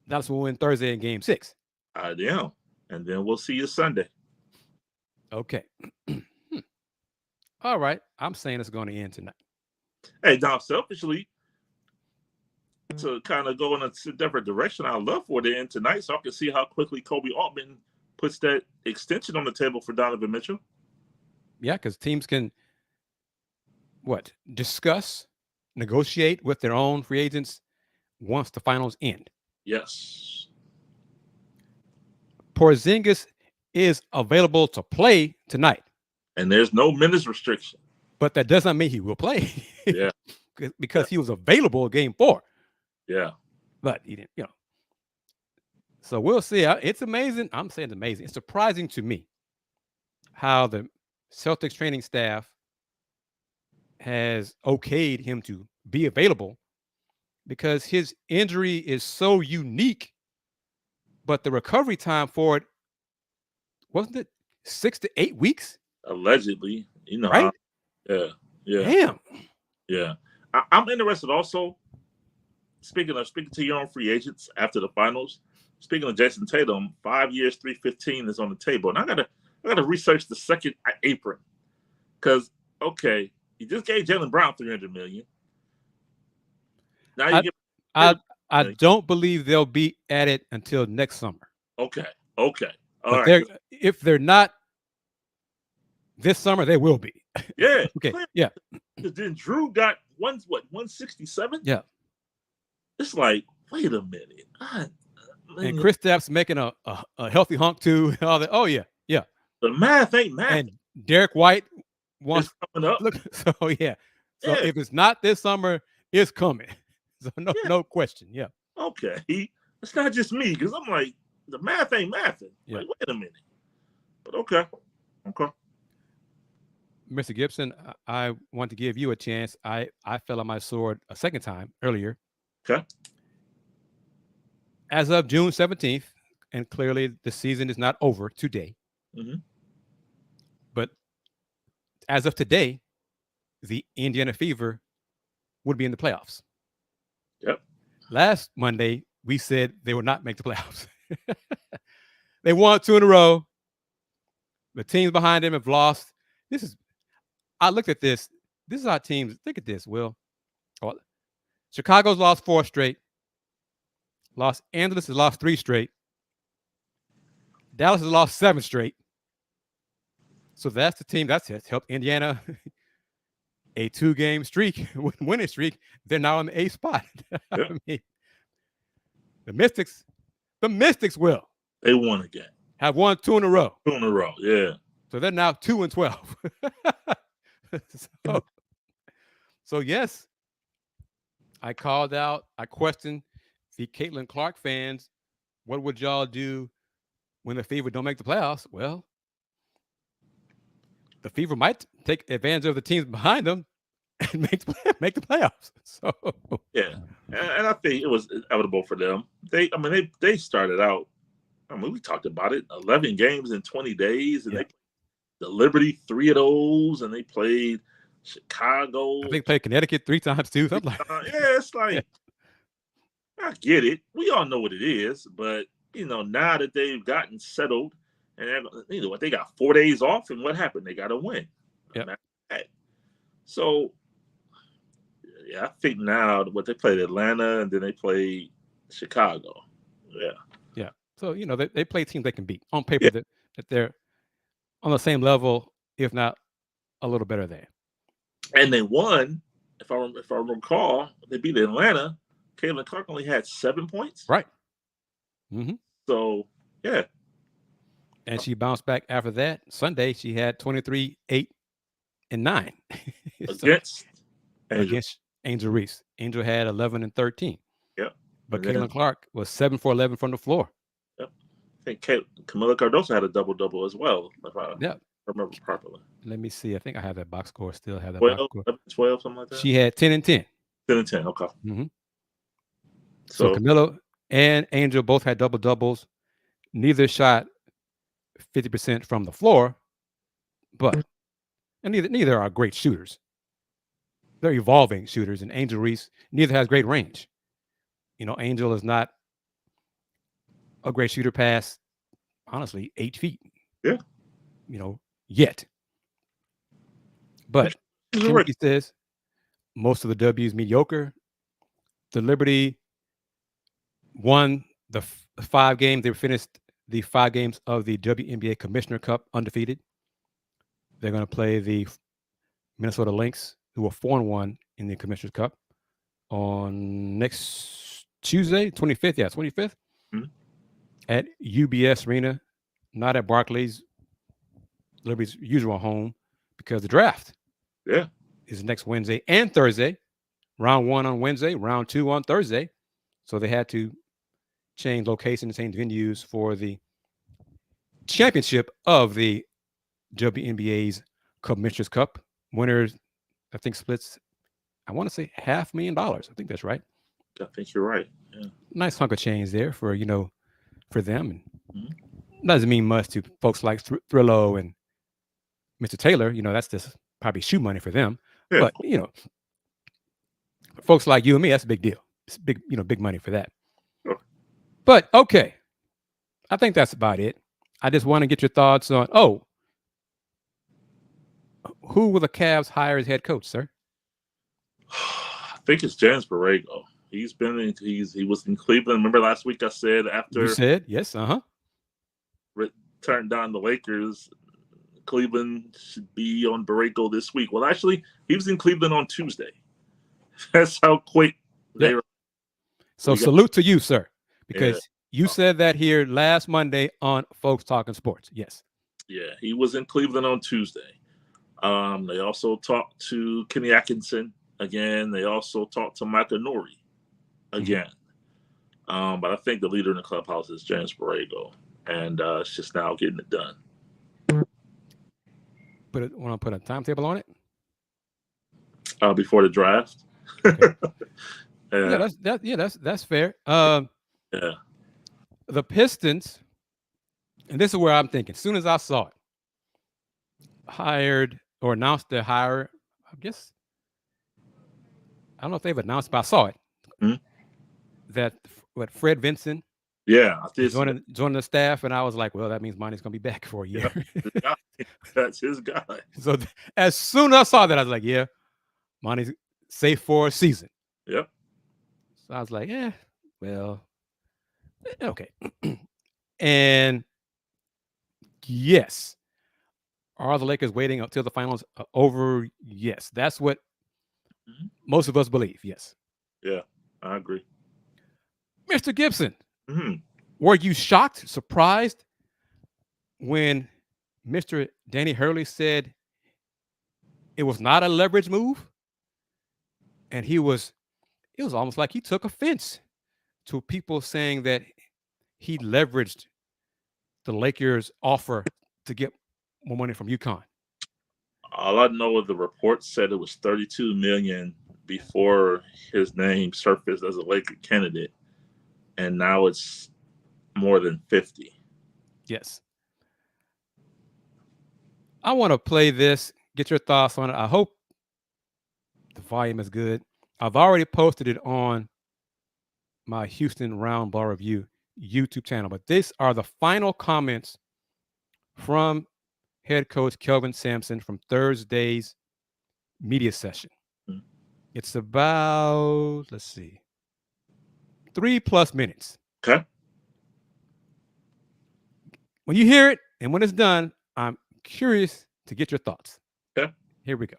Dallas will win Thursday in game 6. I am. And then we'll see you Sunday. Okay. All right. I'm saying it's going to end tonight. Hey, now, selfishly, to kind of go in a different direction, I'd love for it to end tonight so I can see how quickly Kobe Altman puts that extension on the table for Donovan Mitchell. Yeah, because teams can, discuss, negotiate with their own free agents once the finals end. Yes. Porzingis is available to play tonight. And there's no minutes restriction. But that does not mean he will play. Yeah. Because he was available in game 4. Yeah. But he didn't, So we'll see. It's amazing. I'm saying it's amazing. It's surprising to me how the Celtics training staff has okayed him to be available because his injury is so unique, but the recovery time for it, wasn't it 6 to 8 weeks? Allegedly, right? Yeah. Damn. Yeah. I'm interested also, speaking to your own free agents after the finals, speaking of Jayson Tatum, 5 years, $315 is on the table. And I gotta research the second apron. Because, okay, you just gave Jaylen Brown $300 million. Now you I don't believe they'll be at it until next summer. Okay. All right. If they're not this summer, they will be. Yeah. Okay. Yeah. Then Drew got 167? Yeah. It's like, wait a minute. And Kristaps making a healthy hunk too. All that. Oh yeah. Yeah. The math ain't math. And Derek White wants coming up. Look, so yeah. So if it's not this summer, it's coming. So no question. Yeah. Okay. It's not just me, because I'm like, the math ain't mathing. Yeah. Like, wait a minute. But okay. Mr. Gibson, I want to give you a chance. I fell on my sword a second time earlier. Okay. As of June 17th, and clearly the season is not over today. Mm-hmm. But as of today, the Indiana Fever would be in the playoffs. Yep. Last Monday, we said they would not make the playoffs. They won 2 in a row. The teams behind them have lost. I looked at this. This is our teams. Think of this, Will. Chicago's lost 4 straight. Los Angeles has lost 3 straight. Dallas has lost 7 straight. So that's the team that's helped Indiana a 2-game streak, winning streak. They're now on the 8th spot. Yep. I mean, the Mystics will. They won again. Have won 2 in a row. 2 in a row, yeah. So they're now 2-12. So yes, I called out. I questioned the Caitlin Clark fans. What would y'all do when the Fever don't make the playoffs? Well, the Fever might take advantage of the teams behind them and make the playoffs. So yeah, and I think it was inevitable for them. They started out. We talked about it. 11 games in 20 days, and they played the Liberty 3 of those, and they played Chicago. I think played Connecticut 3 times too. Something it's like I get it. We all know what it is, but now that they've gotten settled, and they got 4 days off, and what happened? They got to win. Yep. So, I think now what they played Atlanta, and then they played Chicago. Yeah. So they play teams they can beat on paper. That they're on the same level, if not a little better there. And they won. If I recall, they beat Atlanta. Caitlin Clark only had 7 points. Right. Mm-hmm. So yeah. And she bounced back after that. Sunday, she had 23, 8, and 9 against Angel Reese. Angel had 11 and 13. Yep. But Caitlin Clark was 7 for 11 from the floor. Yep. I think Camila Cardoso had a double as well. If I remember properly. Let me see. I think I have that box score. Still have that 12, box score. 12, something like that. She had 10 and 10. 10 and 10. Okay. Mm-hmm. So Camila and Angel both had doubles. Neither shot 50% from the floor, but neither are great shooters. They're evolving shooters, and Angel Reese neither has great range. Angel is not a great shooter past honestly 8 feet. Yeah. Yet. But You're right. Timothy says most of the W's mediocre. The Liberty won the 5 games. They finished the 5 games of the WNBA Commissioner Cup undefeated. They're going to play the Minnesota Lynx, who are 4-1 in the Commissioner's Cup, on next Tuesday, 25th. Yeah, 25th at UBS Arena, not at Barclays, Liberty's usual home, because the draft is next Wednesday and Thursday. Round 1 on Wednesday, round 2 on Thursday. So they had to change locations, change venues for the championship of the WNBA's Commissioner's Cup. Winners, I think, splits, I want to say $500,000. I think that's right. I think you're right. Yeah. Nice hunk of change there for for them. And doesn't mean much to folks like Thrillo and Mr. Taylor. That's just probably shoe money for them. Yeah. But for folks like you and me, that's a big deal. It's big, big money for that. Sure. But okay, I think that's about it. I just want to get your thoughts on who will the Cavs hire as head coach, sir? I think it's James Borrego. He was in Cleveland. Remember last week I said after you said yes, turned down the Lakers, Cleveland should be on Borrego this week. Well, actually, he was in Cleveland on Tuesday. That's how quick they were. So salute to you, sir, because you said that here last Monday on Folks Talking Sports. Yes. Yeah, he was in Cleveland on Tuesday. They also talked to Kenny Atkinson again. They also talked to Micah Nori again. But I think the leader in the clubhouse is James Borrego, and it's just now getting it done. Want to put a timetable on it? Before the draft. Okay. That's fair. The Pistons, and this is where I'm thinking. As soon as I saw it, hired or announced their hire, I guess I don't know if they've announced, but I saw it. That Fred Vinson, joining the staff, and I was like, well, that means Monty's gonna be back for a year. That's his guy. So as soon as I saw that, I was like, yeah, Monty's safe for a season. Yep. So I was like, well, okay. And yes, are the Lakers waiting until the finals are over? Yes, that's what most of us believe. Yes. Yeah, I agree. Mr. Gibson, were you shocked, surprised when Mr. Danny Hurley said it was not a leverage move? And it was almost like he took offense to people saying that he leveraged the Lakers' offer to get more money from UConn. All I know is the report said it was $32 million before his name surfaced as a Laker candidate, and now it's more than 50. Yes. I want to play this, get your thoughts on it. I hope the volume is good. I've already posted it on my Houston Roundball Review YouTube channel, but these are the final comments from head coach Kelvin Sampson from Thursday's media session. It's about, 3+ minutes. Okay. When you hear it and when it's done, I'm curious to get your thoughts. Okay. Here we go.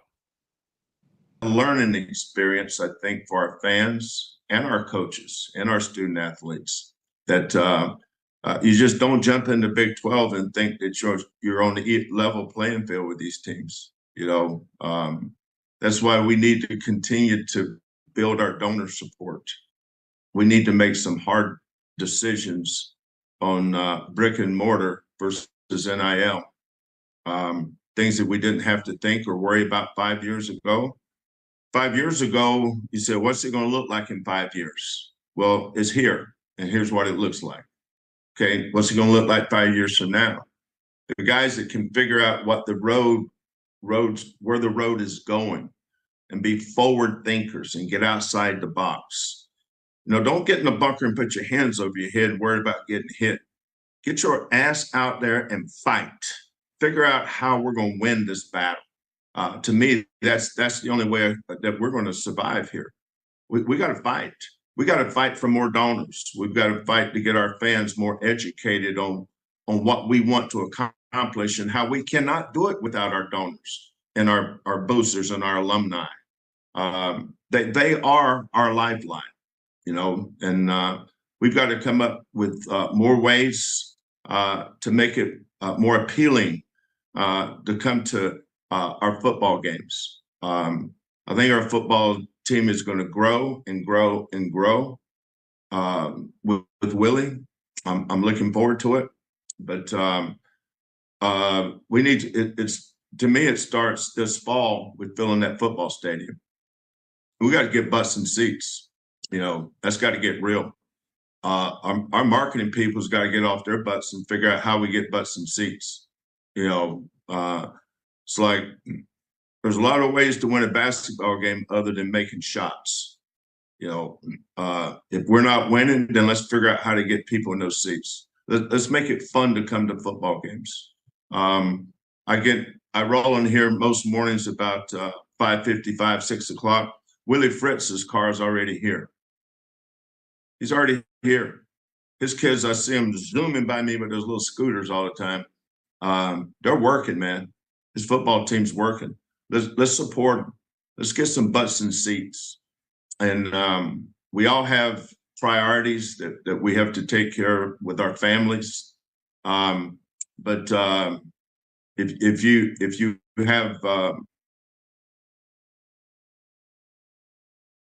A learning experience, I think, for our fans and our coaches and our student athletes, that you just don't jump into Big 12 and think that you're on the level playing field with these teams. That's why we need to continue to build our donor support. We need to make some hard decisions on brick and mortar versus NIL. Things that we didn't have to think or worry about 5 years ago. 5 years ago, you said, what's it going to look like in 5 years? Well, it's here, and here's what it looks like. Okay, what's it going to look like 5 years from now? The guys that can figure out what the where the road is going and be forward thinkers and get outside the box. Don't get in the bunker and put your hands over your head, worried about getting hit. Get your ass out there and fight. Figure out how we're going to win this battle. To me, that's the only way that we're going to survive here. We got to fight. We got to fight for more donors. We've got to fight to get our fans more educated on what we want to accomplish and how we cannot do it without our donors and our boosters and our alumni. They are our lifeline, and we've got to come up with more ways to make it more appealing to come to our football games. I think our football team is going to grow and grow and grow with Willy. I'm looking forward to it, but we need to me, it starts this fall with filling that football stadium. We got to get butts and seats. That's got to get real. Our marketing people's got to get off their butts and figure out how we get butts and seats. It's like there's a lot of ways to win a basketball game other than making shots. If we're not winning, then let's figure out how to get people in those seats. Let's make it fun to come to football games. I roll in here most mornings about 5:55, 6 o'clock. Willie Fritz's car is already here. He's already here. His kids, I see them zooming by me with those little scooters all the time. They're working, man. His football team's working. Let's support them. Let's get some butts and seats. And we all have priorities that we have to take care of with our families. But if you have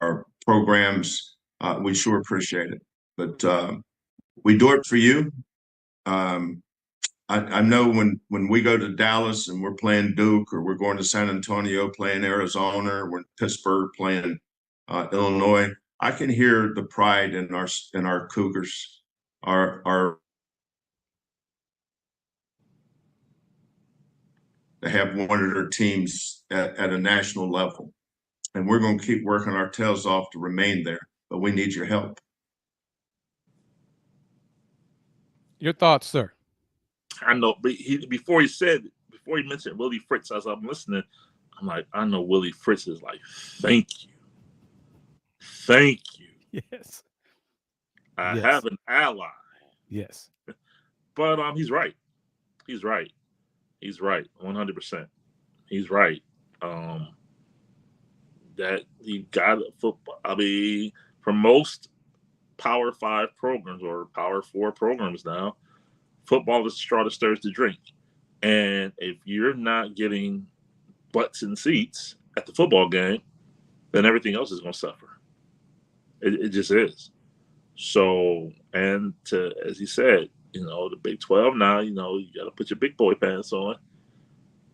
our programs, we sure appreciate it. But we do it for you. I know when we go to Dallas and we're playing Duke, or we're going to San Antonio playing Arizona, or we're in Pittsburgh playing Illinois, I can hear the pride in our Cougars. Our to have one of their teams at a national level, and we're going to keep working our tails off to remain there. But we need your help. Your thoughts, sir? I know, but before he mentioned Willie Fritz, as I'm listening, I'm like, I know Willie Fritz is like, thank you. Yes. I have an ally. Yes. But he's right. 100%. He's right. That you got football. I mean, for most Power 5 programs or Power 4 programs now, football is the straw that stirs the drink. And if you're not getting butts and seats at the football game, then everything else is going to suffer. It just is. So, and as he said, the Big 12 now, you got to put your big boy pants on.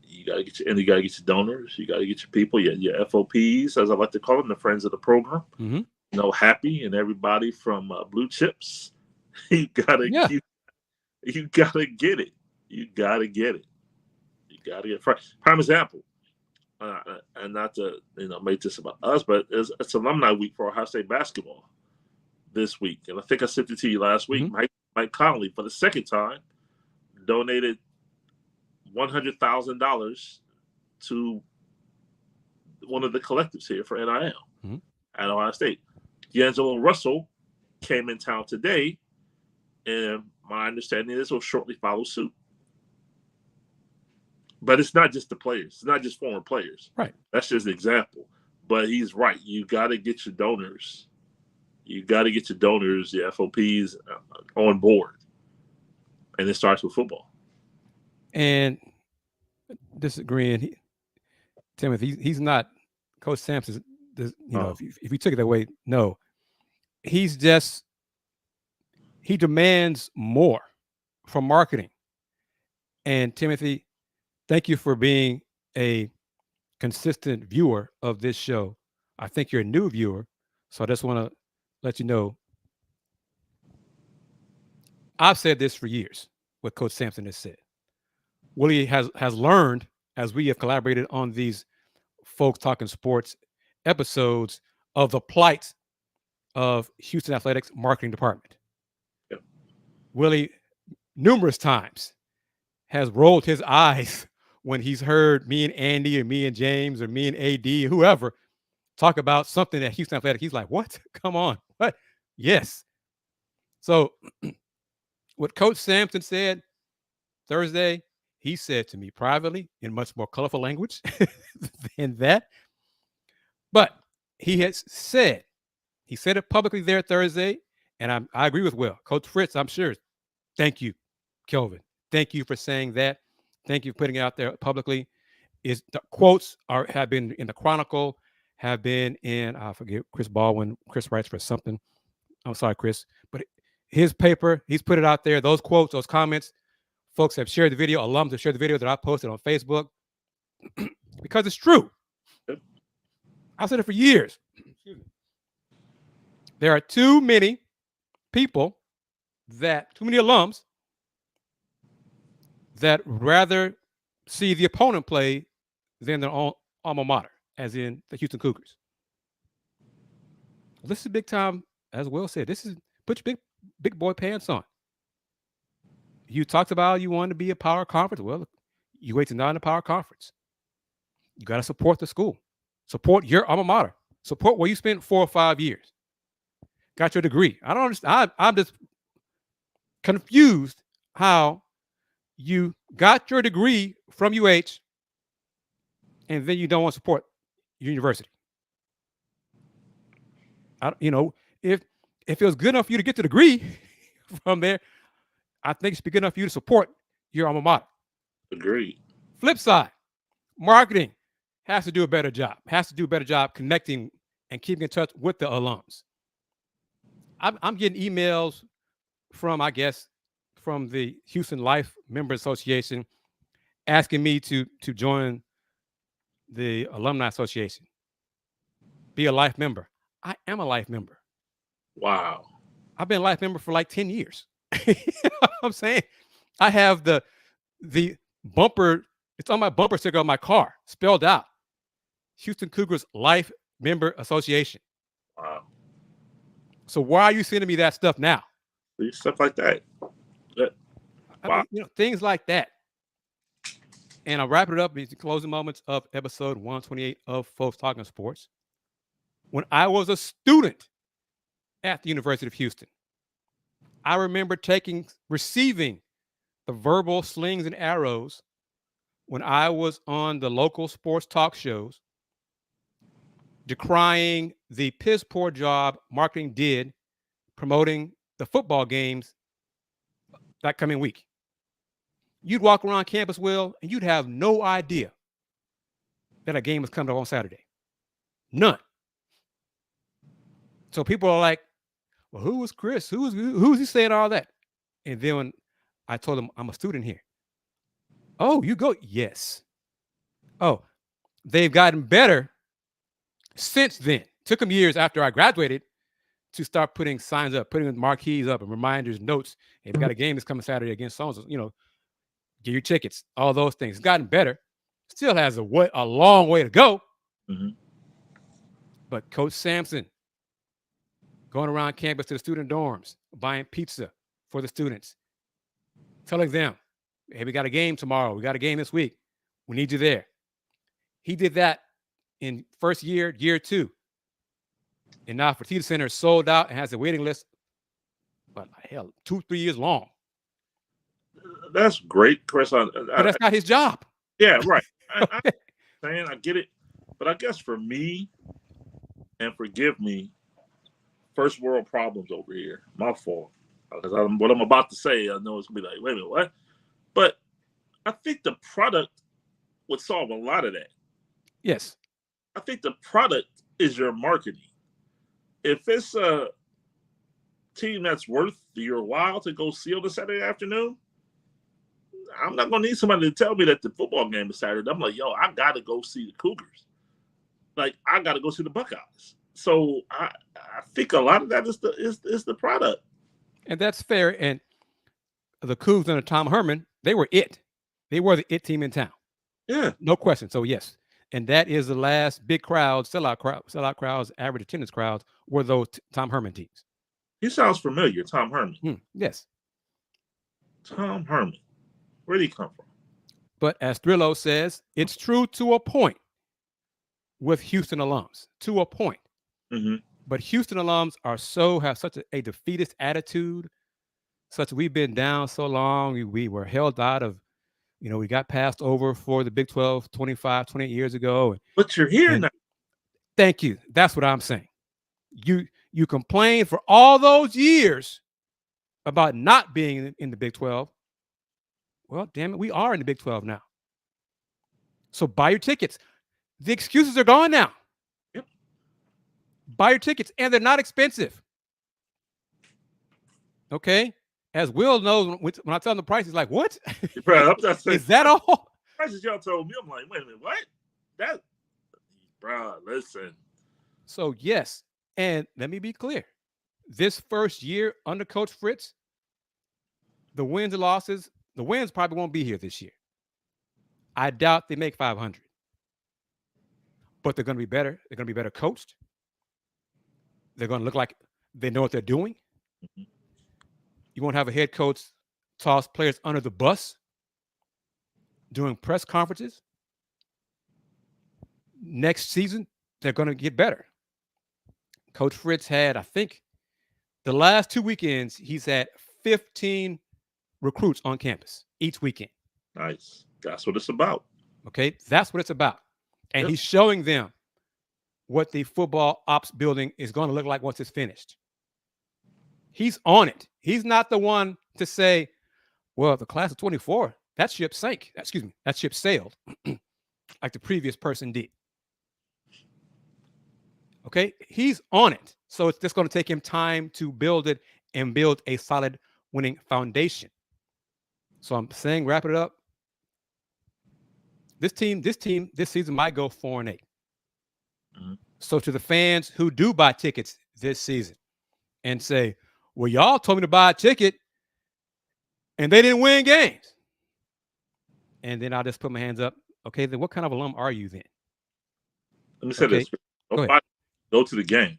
You got to get your donors. You got to get your people, your FOPs, as I like to call them, the friends of the program. Mm-hmm. Happy, and everybody from Blue Chips. You gotta get it. You gotta get it. You gotta get prime example. And not to make this about us, but it's alumni week for Ohio State basketball this week, and I think I sent it to you last week. Mm-hmm. Mike Conley, for the second time, donated $100,000 to one of the collectives here for NIL at Ohio State. D'Angelo Russell came in town today, and my understanding is will shortly follow suit. But it's not just the players. It's not just former players. Right. That's just an example. But he's right. You got to get your donors. Your FOPs on board. And it starts with football. And disagreeing, Timothy, he's not Coach Sampson. If you took it that way, no. He demands more from marketing. And Timothy, thank you for being a consistent viewer of this show. I think you're a new viewer, so I just want to let you know. I've said this for years, what Coach Sampson has said. Willie has learned, as we have collaborated on these Folks Talking Sports episodes, of the plight of Houston Athletics marketing department. Yep. Willie numerous times has rolled his eyes when he's heard me and Andy or me and James or me and AD, whoever, talk about something at Houston Athletic. He's like, what? Come on. What? Yes. So what Coach Sampson said Thursday, he said to me privately in much more colorful language than that. But he said it publicly there Thursday, and I agree with Will. Coach Fritz, I'm sure. Thank you, Kelvin. Thank you for saying that. Thank you for putting it out there publicly. The quotes have been in the Chronicle, have been in, I forget, Chris Baldwin. Chris writes for something. I'm sorry, Chris. But his paper, he's put it out there. Those quotes, those comments, folks have shared the video. Alums have shared the video that I posted on Facebook because it's true. I've said it for years. There are too many people too many alums that rather see the opponent play than their own alma mater, as in the Houston Cougars. Well, this is big time, as Will said. This is put your big boy pants on. You talked about you wanted to be a power conference. Well, you wait to not in a power conference. You got to support the school. Support your alma mater. Support where you spent 4 or 5 years. Got your degree. I don't understand. I'm just confused how you got your degree from UH and then you don't want to support your university. If it was good enough for you to get the degree from there, I think it's good enough for you to support your alma mater. Agreed. Flip side, marketing has to do a better job connecting and keeping in touch with the alums. I'm getting emails from the Houston Life Member Association asking me to join the Alumni Association, be a life member. I am a life member. Wow. I've been a life member for like 10 years. You know what I'm saying? I have the bumper, it's on my bumper sticker on my car, spelled out. Houston Cougars Life Member Association. Wow. So why are you sending me that stuff now? Stuff like that. Wow. I mean, things like that. And I'll wrap it up with the closing moments of episode 128 of Folks Talking Sports. When I was a student at the University of Houston, I remember receiving the verbal slings and arrows when I was on the local sports talk shows, decrying the piss poor job marketing did promoting the football games that coming week. You'd walk around campus, Will, and you'd have no idea that a game was coming up on Saturday. None. So people are like, well, who was Kris? Who's he saying all that? And then when I told them I'm a student here. Oh, you go? Yes. Oh, they've gotten better since then. Took them years after I graduated to start putting signs up, putting marquees up and reminders, notes. Hey, we got a game that's coming Saturday against so-and-so, get your tickets, all those things. It's gotten better. Still has a long way to go. Mm-hmm. But Coach Sampson going around campus to the student dorms, buying pizza for the students, telling them, hey, we got a game tomorrow. We got a game this week. We need you there. He did that in first year 2. And now Fertitta Center is sold out and has a waiting list, but 2-3 years long. That's great, Kris. But that's not his job. Yeah, right. I get it. But I guess for me, and forgive me, first world problems over here. My fault. Because what I'm about to say, I know it's going to be like, wait a minute, what? But I think the product would solve a lot of that. Yes. I think the product is your marketing. If it's a team that's worth your while to go see on a Saturday afternoon, I'm not going to need somebody to tell me that the football game is Saturday. I'm like, I got to go see the Cougars. Like, I got to go see the Buckeyes. So I think a lot of that is the product. And that's fair. And the Cougs under Tom Herman, they were it. They were the it team in town. Yeah. No question. So, yes. And that is the last big crowd, sellout crowds, average attendance crowds were those Tom Herman teams. He sounds familiar, Tom Herman. Yes. Tom Herman. Where did he come from? But as Thrillo says, it's true to a point with Houston alums, to a point. Mm-hmm. But Houston alums have such a defeatist attitude, such we've been down so long. We were held out of, we got passed over for the Big 12 28 years ago. But you're here now. Thank you. That's what I'm saying. You complained for all those years about not being in the Big 12. Well, damn it, we are in the Big 12 now. So buy your tickets. The excuses are gone now. Yep. Buy your tickets, and they're not expensive. Okay? As Will knows, when I tell him the price, he's like, what? Is that all? Prices y'all told me, I'm like, wait a minute, what? Bro, listen. So, yes, and let me be clear. This first year under Coach Fritz, the wins and losses, the wins probably won't be here this year. I doubt they make 500. But they're going to be better. They're going to be better coached. They're going to look like they know what they're doing. Mm-hmm. You won't have a head coach toss players under the bus doing press conferences. Next season, they're going to get better. Coach Fritz had, I think, the last 2 weekends, he's had 15 recruits on campus each weekend. Nice. That's what it's about. Okay, that's what it's about. And he's showing them what the football ops building is going to look like once it's finished. He's on it. He's not the one to say, well, the class of 24, that ship sank. That ship sailed like the previous person did. Okay, he's on it. So it's just going to take him time to build it and build a solid winning foundation. So I'm saying, wrap it up. This team this season might go 4-8. Mm-hmm. So to the fans who do buy tickets this season and say, well, y'all told me to buy a ticket and they didn't win games. And then I'll just put my hands up. Okay, then what kind of alum are you then? Let me say this. Go to the game.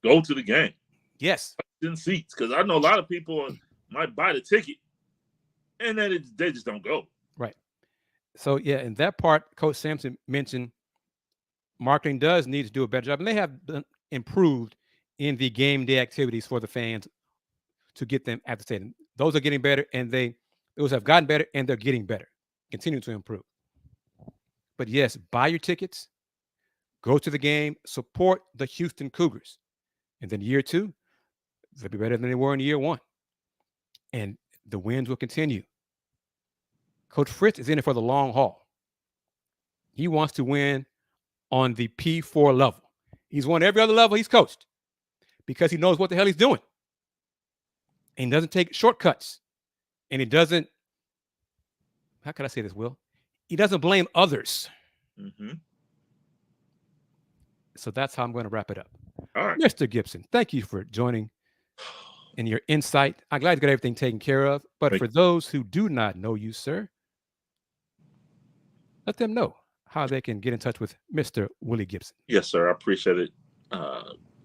Go to the game. Yes. In seats, because I know a lot of people might buy the ticket and then they just don't go. Right. So, yeah, in that part, Coach Sampson mentioned marketing does need to do a better job. And they have improved in the game day activities for the fans to get them at the stadium. Those are getting better, and those have gotten better, and they're getting better, continue to improve. But, yes, buy your tickets, go to the game, support the Houston Cougars. And then year 2, they'll be better than they were in year 1. And the wins will continue. Coach Fritz is in it for the long haul. He wants to win on the P4 level. He's won every other level he's coached because he knows what the hell he's doing. And he doesn't take shortcuts. And he doesn't, how can I say this, Will? He doesn't blame others. Mm-hmm. So that's how I'm going to wrap it up. All right. Mr. Gibson, thank you for joining and your insight. I'm glad you got everything taken care of. But for those who do not know you, sir, let them know how they can get in touch with Mr. Willy Gibson. Yes, sir. I appreciate it.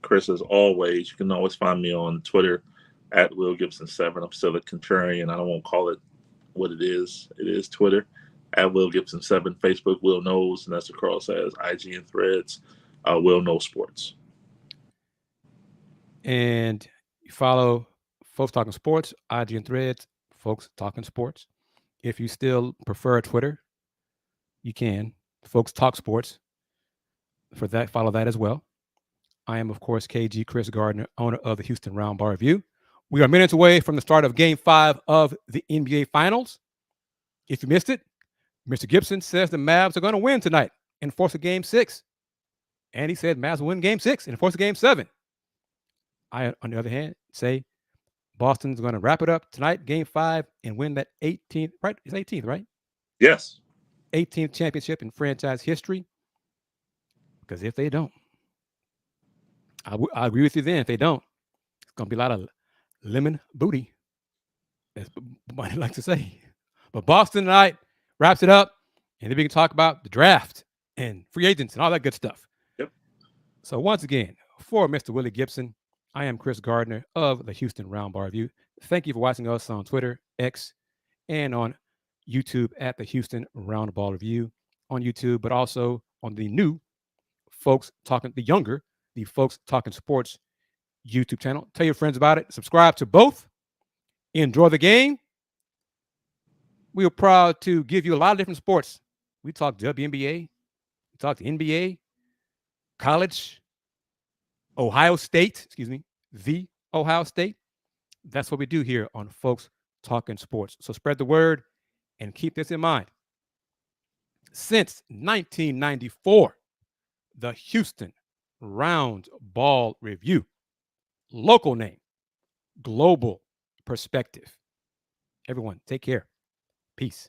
Kris, as always, you can always find me on Twitter at WillGibson7. I'm still a contrarian. I don't want to call it what it is. It is Twitter at WillGibson7. Facebook, Will Knows, and that's across as IG and Threads, Will Knows Sports. And you follow Folks Talking Sports, IG and Threads, Folks Talking Sports. If you still prefer Twitter, you can. Folks Talk Sports. For that, follow that as well. I am, of course, KG Kris Gardner, owner of the Houston Roundball Review. We are minutes away from the start of Game 5 of the NBA Finals. If you missed it, Mr. Gibson says the Mavs are going to win tonight and force a Game 6. And he said Mavs will win Game 6 and force a Game 7. I, on the other hand, say Boston's going to wrap it up tonight, Game 5, and win that 18th, right? It's 18th, right? Yes. 18th championship in franchise history. Because if they don't, I agree with you then. If they don't, it's going to be a lot of lemon booty, as somebody likes to say. But Boston tonight wraps it up, and then we can talk about the draft and free agents and all that good stuff. Yep. So once again, for Mr. Willy Gibson, I am Kris Gardner of the Houston Roundball Review. Thank you for watching us on Twitter, X, and on YouTube at the Houston Roundball Review on YouTube, but also on the new Folks Talking, the Folks Talking Sports YouTube channel. Tell your friends about it. Subscribe to both. Enjoy the game. We are proud to give you a lot of different sports. We talk WNBA, we talk NBA, college, Ohio State, the Ohio State. That's what we do here on Folks Talking Sports. So spread the word and keep this in mind. Since 1994, the Houston Roundball Review, local name, global perspective. Everyone, take care. Peace.